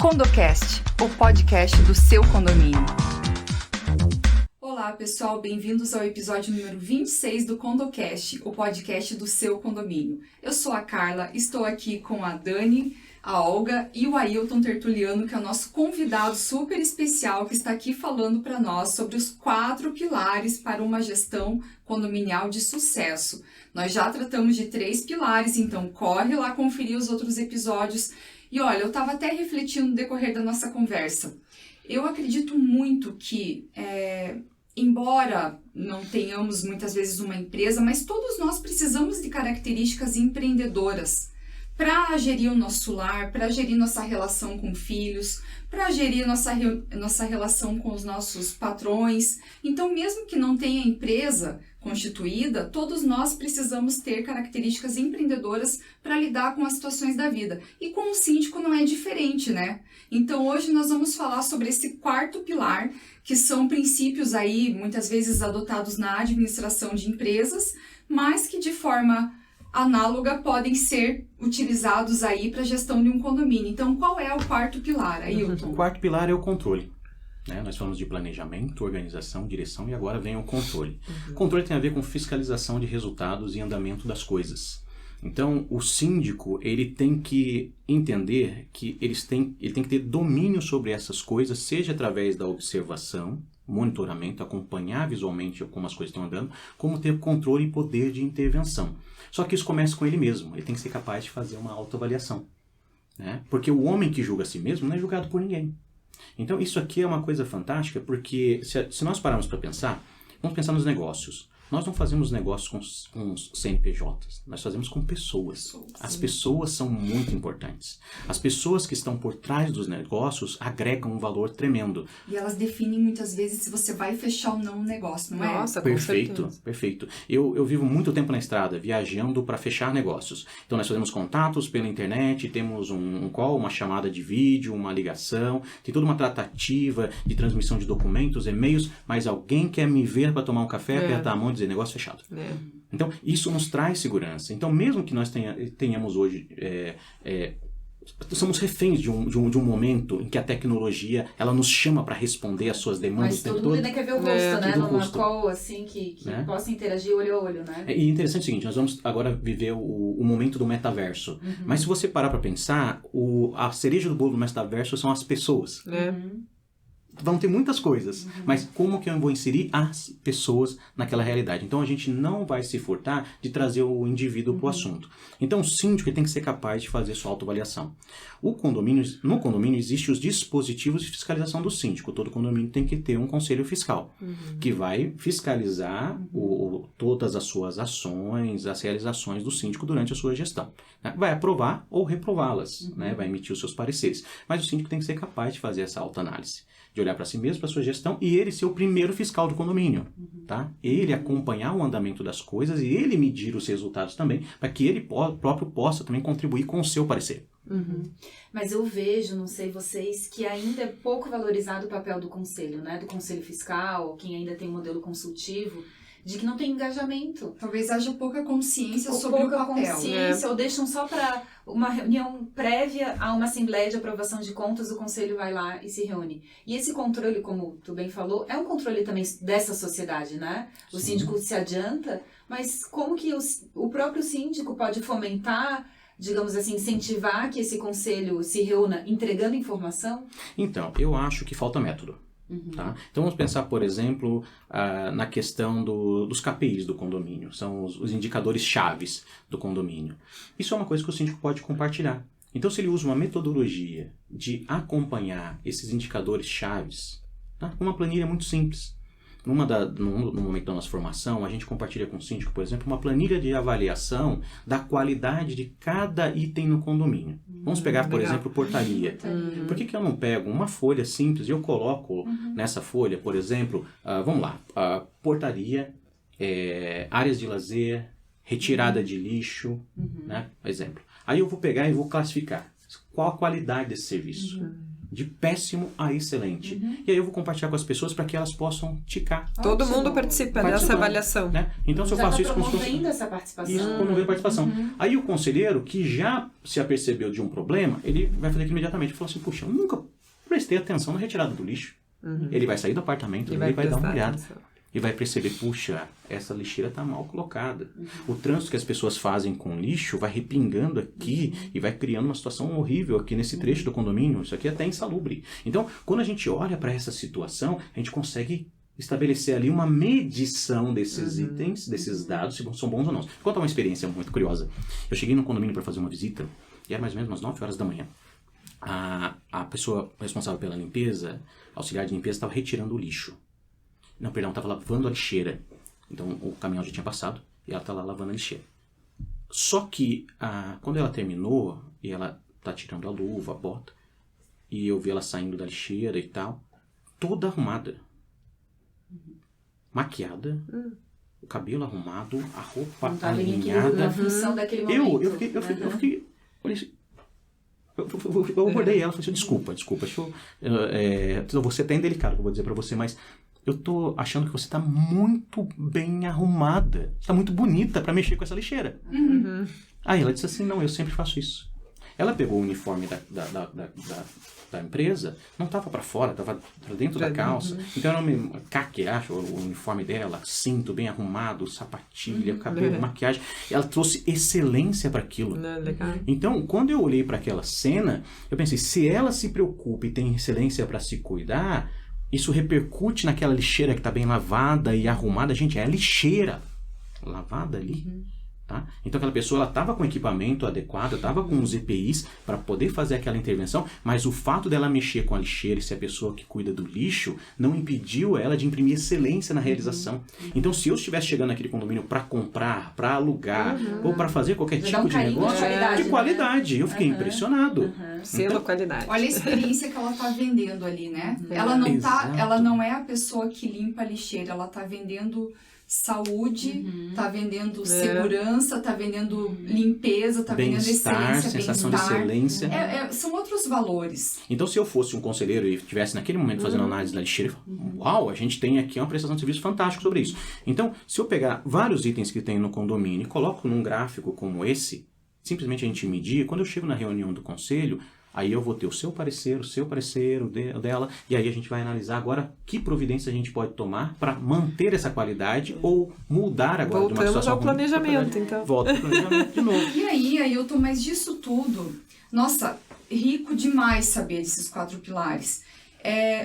CondoCast, o podcast do seu condomínio. Olá, pessoal, bem-vindos ao episódio número 26 do CondoCast, o podcast do seu condomínio. Eu sou a Carla, estou aqui com a Dani, a Olga e o Ailton Tertuliano, que é o nosso convidado super especial que está aqui falando para nós sobre os 4 pilares para uma gestão condominial de sucesso. Nós já tratamos de 3 pilares, então corre lá conferir os outros episódios. E olha, eu estava até refletindo no decorrer da nossa conversa. Eu acredito muito que, embora não tenhamos muitas vezes uma empresa, mas todos nós precisamos de características empreendedoras para gerir o nosso lar, para gerir nossa relação com filhos, para gerir nossa relação com os nossos patrões. Então, mesmo que não tenha empresa constituída, todos nós precisamos ter características empreendedoras para lidar com as situações da vida. E com o síndico não é diferente, né? Então, hoje nós vamos falar sobre esse 4º pilar, que são princípios aí, muitas vezes adotados na administração de empresas, mas que de forma análoga podem ser utilizados aí para a gestão de um condomínio. Então, qual é o 4º pilar, Ailton? O 4º pilar é o controle. Nós falamos de planejamento, organização, direção e agora vem o controle. O controle tem a ver com fiscalização de resultados e andamento das coisas. Então, o síndico, ele tem que entender que ele tem que ter domínio sobre essas coisas, seja através da observação, monitoramento, acompanhar visualmente como as coisas estão andando, como ter controle e poder de intervenção. Só que isso começa com ele mesmo, ele tem que ser capaz de fazer uma autoavaliação. Porque o homem que julga a si mesmo não é julgado por ninguém. Então, isso aqui é uma coisa fantástica, porque se nós pararmos para pensar, vamos pensar nos negócios. Nós não fazemos negócios com os CNPJs, nós fazemos com pessoas. As pessoas são muito importantes. As pessoas que estão por trás dos negócios agregam um valor tremendo. E elas definem muitas vezes se você vai fechar ou não um negócio, não é? Nossa, Perfeito, perfeito. Eu vivo muito tempo na estrada, viajando para fechar negócios. Então nós fazemos contatos pela internet, temos um call, uma chamada de vídeo, uma ligação, tem toda uma tratativa de transmissão de documentos, e-mails, mas alguém quer me ver para tomar um café, apertar a mão e dizer negócio fechado. Então, isso nos traz segurança. Então, mesmo que nós tenhamos hoje... somos reféns de um momento em que a tecnologia ela nos chama para responder às suas demandas. Mas todo mundo ainda quer ver o rosto, né? Numa call, assim, que possa interagir olho a olho, né? E interessante é o seguinte, nós vamos agora viver o momento do metaverso. Mas se você parar para pensar, a cereja do bolo do metaverso são as pessoas. Vão ter muitas coisas, mas como que eu vou inserir as pessoas naquela realidade? Então, a gente não vai se furtar de trazer o indivíduo para o assunto. Então, o síndico tem que ser capaz de fazer sua autoavaliação. No condomínio existem os dispositivos de fiscalização do síndico. Todo condomínio tem que ter um conselho fiscal, que vai fiscalizar todas as suas ações, as realizações do síndico durante a sua gestão. Vai aprovar ou reprová-las, vai emitir os seus pareceres. Mas o síndico tem que ser capaz de fazer essa autoanálise, de olhar para si mesmo, para sua gestão, e ele ser o primeiro fiscal do condomínio, tá? Ele acompanhar o andamento das coisas e ele medir os resultados também, para que ele próprio possa também contribuir com o seu parecer. Mas eu vejo, não sei vocês, que ainda é pouco valorizado o papel do conselho, né? Do conselho fiscal, quem ainda tem um modelo consultivo, de que não tem engajamento. Talvez haja pouca consciência sobre o papel. Consciência, ou deixam só para uma reunião prévia a uma assembleia de aprovação de contas, o conselho vai lá e se reúne. E esse controle, como tu bem falou, é um controle também dessa sociedade, né? O síndico se adianta, mas como que o próprio síndico pode fomentar, digamos assim, incentivar que esse conselho se reúna entregando informação? Então, eu acho que falta método. Tá? Então vamos pensar, por exemplo, na questão dos KPIs do condomínio, são os indicadores chaves do condomínio. Isso é uma coisa que o síndico pode compartilhar. Então, se ele usa uma metodologia de acompanhar esses indicadores chaves, tá? Uma planilha muito simples. No momento da nossa formação, a gente compartilha com o síndico, por exemplo, uma planilha de avaliação da qualidade de cada item no condomínio. Vamos pegar, por exemplo, portaria. Por que eu não pego uma folha simples e eu coloco nessa folha, por exemplo, vamos lá, portaria, áreas de lazer, retirada de lixo, né? Exemplo. Aí eu vou pegar e vou classificar qual a qualidade desse serviço. de péssimo a excelente. E aí eu vou compartilhar com as pessoas para que elas possam ticar. Todo mundo participa dessa avaliação. Né? Então, se eu faço isso com os promovendo essa participação. Isso, promovendo a participação. Aí o conselheiro, que já se apercebeu de um problema, ele vai fazer aquilo imediatamente. Ele falou assim, puxa, eu nunca prestei atenção na retirada do lixo. Ele vai sair do apartamento, ele vai dar uma olhada. E vai perceber, puxa, essa lixeira está mal colocada. O trânsito que as pessoas fazem com lixo vai repingando aqui e vai criando uma situação horrível aqui nesse trecho do condomínio. Isso aqui é até insalubre. Então, quando a gente olha para essa situação, a gente consegue estabelecer ali uma medição desses itens, desses dados, se são bons ou não. Vou contar uma experiência muito curiosa. Eu cheguei no condomínio para fazer uma visita e era mais ou menos umas 9 horas da manhã. A pessoa responsável pela limpeza, auxiliar de limpeza, estava retirando o lixo. Não, perdão, estava lavando a lixeira. Então o caminhão já tinha passado e ela está lá lavando a lixeira. Só que quando ela terminou e ela está tirando a luva, a bota, e eu vi ela saindo da lixeira e tal, toda arrumada. Maquiada, o cabelo arrumado, a roupa alinhada. Na função daquele momento. Eu fiquei olhei assim, eu abordei ela e falei assim, desculpa, você é até indelicado que eu vou dizer pra você, mas eu tô achando que você tá muito bem arrumada, tá muito bonita pra mexer com essa lixeira. Aí ela disse assim, não, eu sempre faço isso. Ela pegou o uniforme da empresa, não tava pra fora, tava dentro da calça. Então era um caque, acho, o uniforme dela, cinto bem arrumado, sapatilha, cabelo, maquiagem. Ela trouxe excelência para aquilo. Então, quando eu olhei para aquela cena, eu pensei, se ela se preocupa e tem excelência para se cuidar, isso repercute naquela lixeira que tá bem lavada e arrumada. Gente, é a lixeira lavada ali. Tá? Então aquela pessoa ela estava com o equipamento adequado, estava com os EPIs para poder fazer aquela intervenção, mas o fato dela mexer com a lixeira e ser a pessoa que cuida do lixo não impediu ela de imprimir excelência na realização. Então se eu estivesse chegando naquele condomínio para comprar, para alugar ou para fazer qualquer tipo de negócio de qualidade, eu fiquei impressionado. Selo qualidade. Olha a experiência que ela está vendendo ali, né? Ela não é a pessoa que limpa a lixeira, ela está vendendo saúde, tá vendendo segurança, tá vendendo limpeza, tá vendendo excelência, sensação de excelência. São outros valores. Então, se eu fosse um conselheiro e estivesse naquele momento fazendo análise da lixeira, uau, a gente tem aqui uma prestação de serviço fantástica sobre isso. Então, se eu pegar vários itens que tem no condomínio e coloco num gráfico como esse, simplesmente a gente medir, quando eu chego na reunião do conselho, aí eu vou ter o seu parecer, o dela, e aí a gente vai analisar agora que providência a gente pode tomar para manter essa qualidade ou mudar agora de uma situação. Voltamos ao planejamento, então. Volta ao planejamento de novo. E aí, Ailton, mas disso tudo, nossa, rico demais saber desses 4 pilares.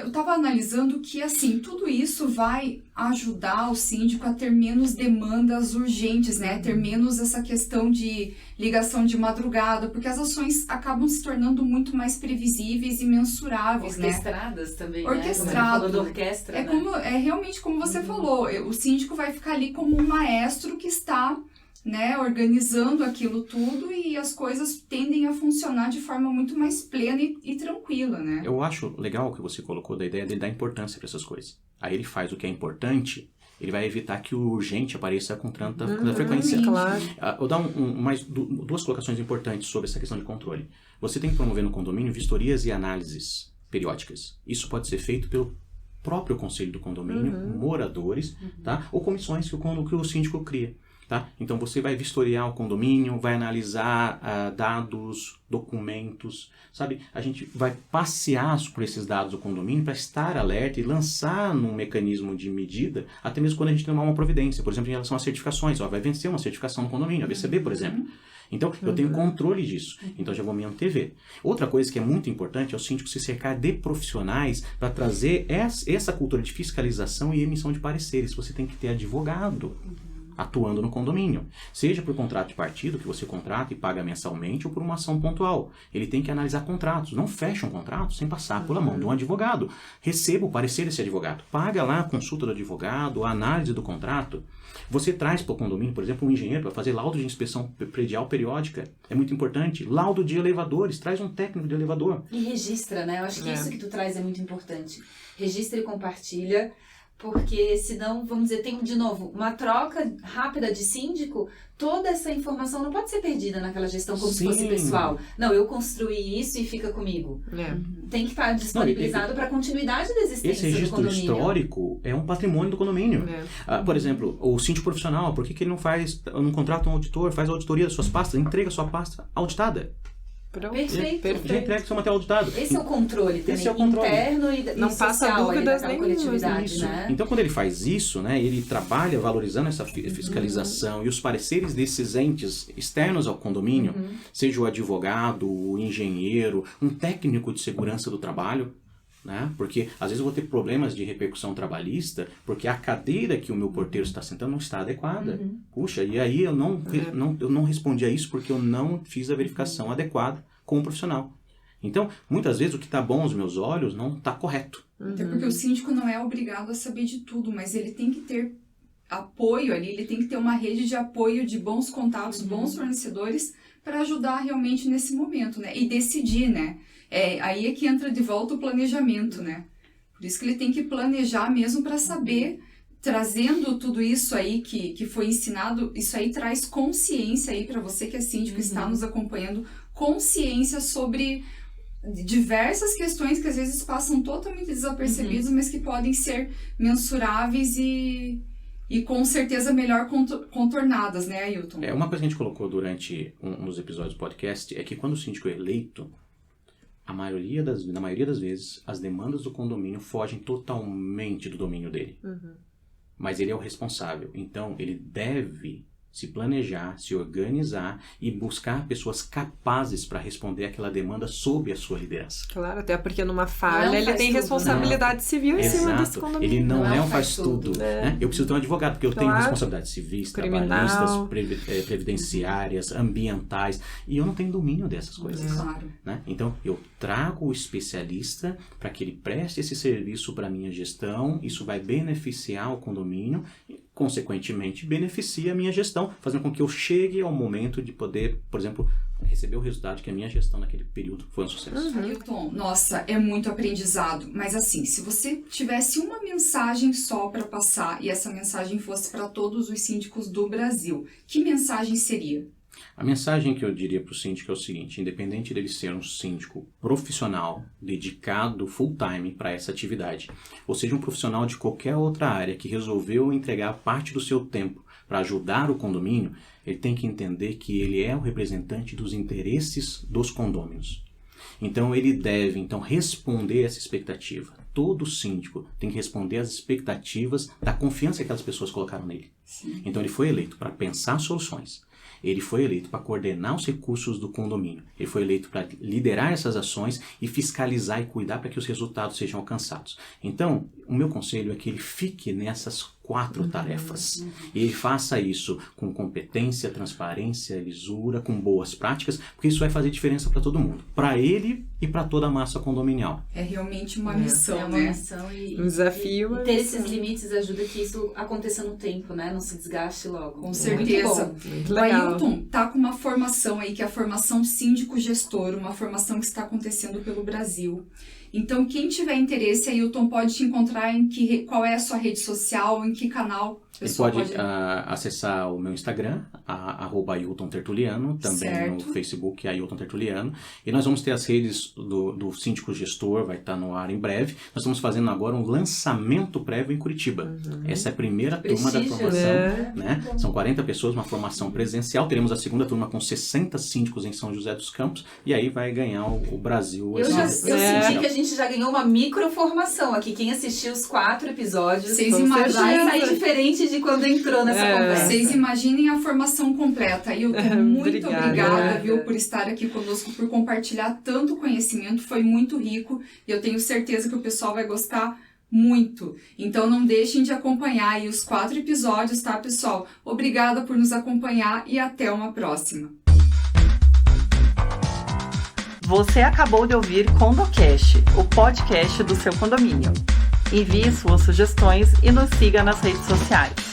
Eu estava analisando que, assim, tudo isso vai ajudar o síndico a ter menos demandas urgentes, né? Ter menos essa questão de ligação de madrugada, porque as ações acabam se tornando muito mais previsíveis e mensuráveis, Orquestradas também, Orquestrado. Né? Como orquestra, é realmente como você falou, o síndico vai ficar ali como um maestro que está, né, organizando aquilo tudo e as coisas tendem a funcionar de forma muito mais plena e tranquila, né? Eu acho legal o que você colocou da ideia dele dar importância para essas coisas. Aí ele faz o que é importante, ele vai evitar que o urgente apareça com tanta frequência. Claro. Eu vou dar mais 2 colocações importantes sobre essa questão de controle. Você tem que promover no condomínio vistorias e análises periódicas. Isso pode ser feito pelo próprio conselho do condomínio, moradores, tá? Ou comissões que o síndico cria. Tá? Então você vai vistoriar o condomínio, vai analisar dados, documentos, sabe? A gente vai passear por esses dados do condomínio para estar alerta e lançar num mecanismo de medida, até mesmo quando a gente tomar uma providência, por exemplo, em relação às certificações. Vai vencer uma certificação no condomínio, a BCB, por exemplo. Então, eu tenho controle disso. Então, já vou me antever. Outra coisa que é muito importante é o síndico se cercar de profissionais para trazer essa cultura de fiscalização e emissão de pareceres. Você tem que ter advogado atuando no condomínio. Seja por contrato de partido, que você contrata e paga mensalmente, ou por uma ação pontual. Ele tem que analisar contratos. Não fecha um contrato sem passar pela mão de um advogado. Receba o parecer desse advogado. Paga lá a consulta do advogado, a análise do contrato. Você traz para o condomínio, por exemplo, um engenheiro para fazer laudo de inspeção predial periódica. É muito importante. Laudo de elevadores. Traz um técnico de elevador. E registra, né? Eu acho que isso que tu traz é muito importante. Registra e compartilha, Porque senão, vamos dizer, tem de novo uma troca rápida de síndico, toda essa informação não pode ser perdida naquela gestão como se fosse pessoal. Não, eu construí isso e fica comigo. Tem que estar disponibilizado para a continuidade da existência do condomínio. Esse registro histórico é um patrimônio do condomínio. Por exemplo, o síndico profissional, por que ele não contrata um auditor, faz a auditoria das suas pastas, entrega a sua pasta auditada? Perfeito. Já entrega seu material auditado. Esse é o controle também, interno e não passa social dúvidas ali coletividade, isso. né? Então, quando ele faz isso, né, ele trabalha valorizando essa fiscalização e os pareceres desses entes externos ao condomínio, seja o advogado, o engenheiro, um técnico de segurança do trabalho, né? Porque às vezes eu vou ter problemas de repercussão trabalhista porque a cadeira que o meu porteiro está sentando não está adequada. Puxa, e aí eu não respondi a isso porque eu não fiz a verificação adequada com o profissional. Então, muitas vezes o que está bom aos meus olhos não está correto. Até porque o síndico não é obrigado a saber de tudo, mas ele tem que ter apoio ali, ele tem que ter uma rede de apoio de bons contatos, bons fornecedores para ajudar realmente nesse momento, né? E decidir, né? Aí é que entra de volta o planejamento, né? Por isso que ele tem que planejar mesmo para saber, trazendo tudo isso aí que foi ensinado, isso aí traz consciência aí para você que é síndico, está nos acompanhando, consciência sobre diversas questões que às vezes passam totalmente desapercebidas, mas que podem ser mensuráveis e com certeza melhor contornadas, né, Ailton? Uma coisa que a gente colocou durante um dos episódios do podcast é que quando o síndico é eleito, na maioria das vezes, as demandas do condomínio fogem totalmente do domínio dele. Mas ele é o responsável. Então, ele deve se planejar, se organizar e buscar pessoas capazes para responder aquela demanda sob a sua liderança. Claro, até porque numa falha ele tem responsabilidade civil em cima desse condomínio. Ele não é um faz tudo. Né? Eu preciso ter um advogado, porque eu tenho responsabilidades civis, trabalhistas, previdenciárias, ambientais, e eu não tenho domínio dessas coisas. Claro. Né? Então, eu trago o especialista para que ele preste esse serviço para a minha gestão, isso vai beneficiar o condomínio, consequentemente, beneficia a minha gestão, fazendo com que eu chegue ao momento de poder, por exemplo, receber o resultado que a minha gestão naquele período foi um sucesso. Ailton, nossa, é muito aprendizado, mas assim, se você tivesse uma mensagem só para passar e essa mensagem fosse para todos os síndicos do Brasil, que mensagem seria? A mensagem que eu diria para o síndico é o seguinte: independente dele ser um síndico profissional, dedicado full time para essa atividade, ou seja, um profissional de qualquer outra área que resolveu entregar parte do seu tempo para ajudar o condomínio, ele tem que entender que ele é o representante dos interesses dos condôminos. Então ele deve responder essa expectativa. Todo síndico tem que responder às expectativas da confiança que aquelas pessoas colocaram nele. Sim. Então ele foi eleito para pensar soluções. Ele foi eleito para coordenar os recursos do condomínio. Ele foi eleito para liderar essas ações e fiscalizar e cuidar para que os resultados sejam alcançados. Então, o meu conselho é que ele fique nessas 4 tarefas. E ele faça isso com competência, transparência, lisura, com boas práticas, porque isso vai fazer diferença para todo mundo. Para ele e para toda a massa condominial. É realmente uma missão, né? Uma missão e um desafio. E ter esses limites ajuda que isso aconteça no tempo, né? Não se desgaste logo. Com certeza. Muito O legal. Ailton tá com uma formação aí, que é a formação síndico-gestor, uma formação que está acontecendo pelo Brasil. Então, quem tiver interesse, Ailton, pode te encontrar qual é a sua rede social, em que canal? Ele pode acessar o meu Instagram, @AiltonTertuliano, também certo. No Facebook, Ailton Tertuliano. E nós vamos ter as redes do Síndico Gestor, vai estar no ar em breve. Nós estamos fazendo agora um lançamento prévio em Curitiba. Essa é a primeira turma da formação. Né? São 40 pessoas, uma formação presencial. Teremos a segunda turma com 60 síndicos em São José dos Campos. E aí vai ganhar o Brasil. Eu senti que a gente já ganhou uma microformação aqui. Quem assistiu os 4 episódios vai sair diferente de quando entrou nessa conversa. Vocês imaginem a formação completa. Ailton, muito obrigada, viu, por estar aqui conosco, por compartilhar tanto conhecimento. Foi muito rico e eu tenho certeza que o pessoal vai gostar muito. Então não deixem de acompanhar aí os 4 episódios, tá, pessoal? Obrigada por nos acompanhar e até uma próxima. Você acabou de ouvir CondoCast, o podcast do seu condomínio. Envie suas sugestões e nos siga nas redes sociais.